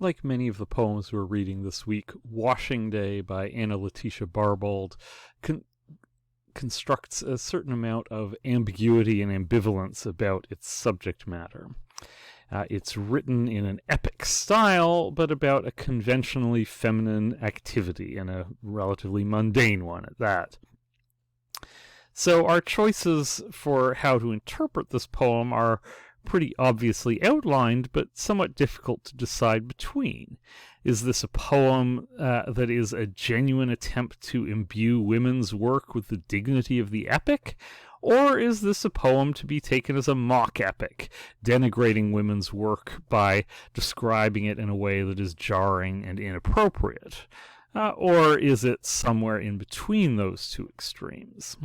Like many of the poems we're reading this week, Washing Day by Anna Letitia Barbauld constructs a certain amount of ambiguity and ambivalence about its subject matter. It's written in an epic style, but about a conventionally feminine activity, and a relatively mundane one at that. So our choices for how to interpret this poem are pretty obviously outlined, but somewhat difficult to decide between. Is this a poem that is a genuine attempt to imbue women's work with the dignity of the epic? Or is this a poem to be taken as a mock epic, denigrating women's work by describing it in a way that is jarring and inappropriate? Or is it somewhere in between those two extremes?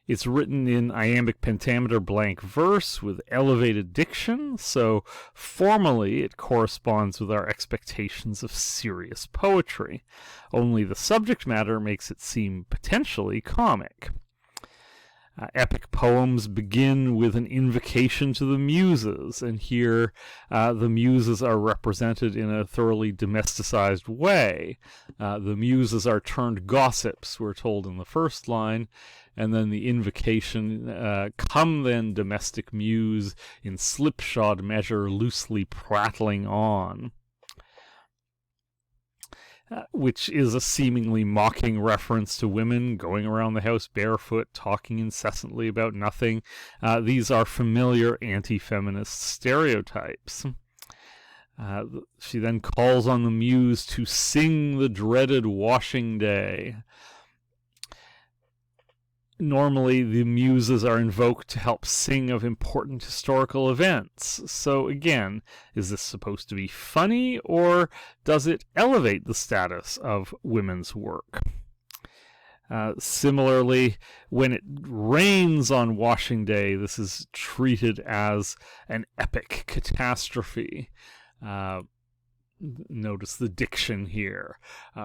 It's written in iambic pentameter blank verse with elevated diction, so formally it corresponds with our expectations of serious poetry. Only the subject matter makes it seem potentially comic. Epic poems begin with an invocation to the muses, and here the muses are represented in a thoroughly domesticized way. The muses are turned gossips, we're told in the first line, and then the invocation, come then, domestic muse, in slipshod measure loosely prattling on. Which is a seemingly mocking reference to women going around the house barefoot, talking incessantly about nothing. These are familiar anti-feminist stereotypes. She then calls on the muse to sing the dreaded washing day. Normally, the muses are invoked to help sing of important historical events. So again, is this supposed to be funny, or does it elevate the status of women's work? Similarly, when it rains on washing day, this is treated as an epic catastrophe. Notice the diction here.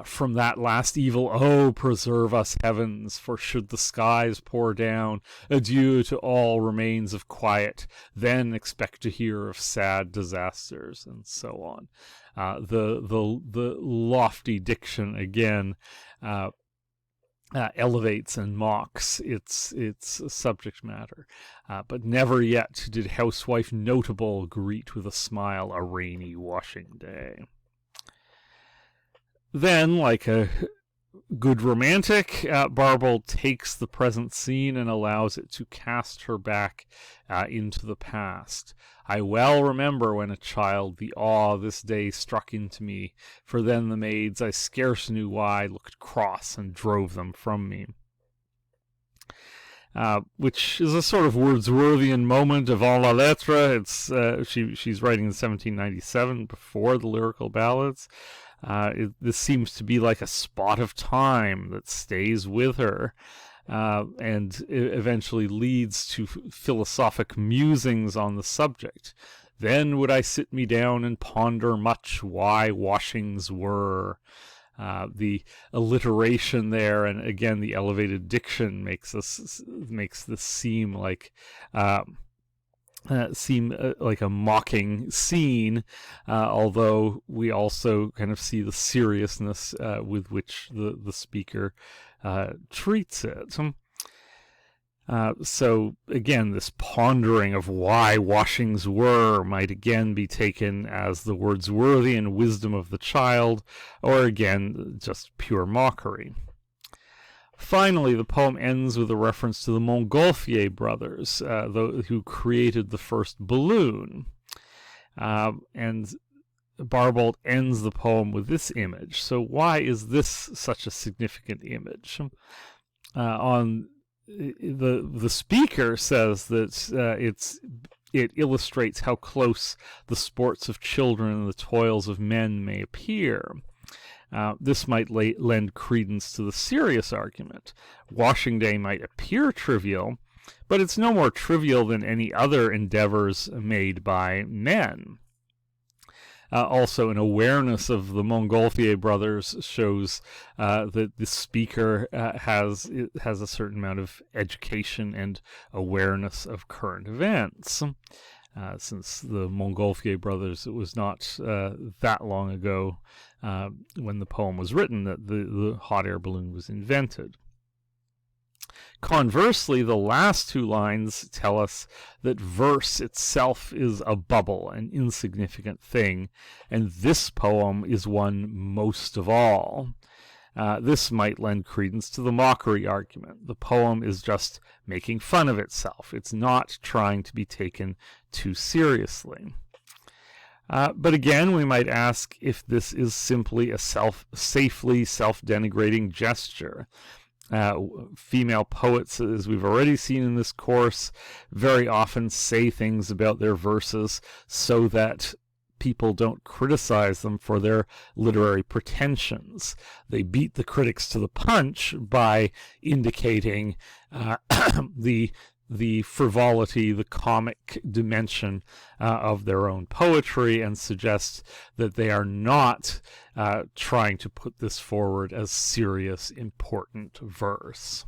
From that last evil, oh, preserve us, heavens, for should the skies pour down, adieu to all remains of quiet, then expect to hear of sad disasters, and so on. The lofty diction, again, elevates and mocks its subject matter. But never yet did housewife notable greet with a smile a rainy washing day. Then, like a good romantic, Barbauld takes the present scene and allows it to cast her back into the past. I well remember when a child the awe this day struck into me, for then the maids I scarce knew why looked cross and drove them from me. Which is a sort of Wordsworthian moment of en la lettre. It's she's writing in 1797, before the Lyrical Ballads. This seems to be like a spot of time that stays with her, and eventually leads to philosophic musings on the subject. Then would I sit me down and ponder much why washings were. The alliteration there, and again the elevated diction makes this seem like like a mocking scene, although we also kind of see the seriousness with which the speaker treats it. So again, this pondering of why washings were might again be taken as the Wordsworthian wisdom of the child, or again, just pure mockery. Finally, the poem ends with a reference to the Montgolfier brothers, who created the first balloon. And Barbauld ends the poem with this image. So why is this such a significant image? The speaker says that it illustrates how close the sports of children and the toils of men may appear. This might lend credence to the serious argument. Washing day might appear trivial, but it's no more trivial than any other endeavors made by men. Also, an awareness of the Montgolfier brothers shows that the speaker has a certain amount of education and awareness of current events. since the Montgolfier brothers, it was not that long ago when the poem was written that the hot air balloon was invented. Conversely, the last two lines tell us that verse itself is a bubble, an insignificant thing, and this poem is one most of all. This might lend credence to the mockery argument. The poem is just making fun of itself. It's not trying to be taken too seriously. But again, we might ask if this is simply a safely self-denigrating gesture. Female poets, as we've already seen in this course, very often say things about their verses so that people don't criticize them for their literary pretensions. They beat the critics to the punch by indicating the frivolity, the comic dimension of their own poetry, and suggest that they are not trying to put this forward as serious, important verse.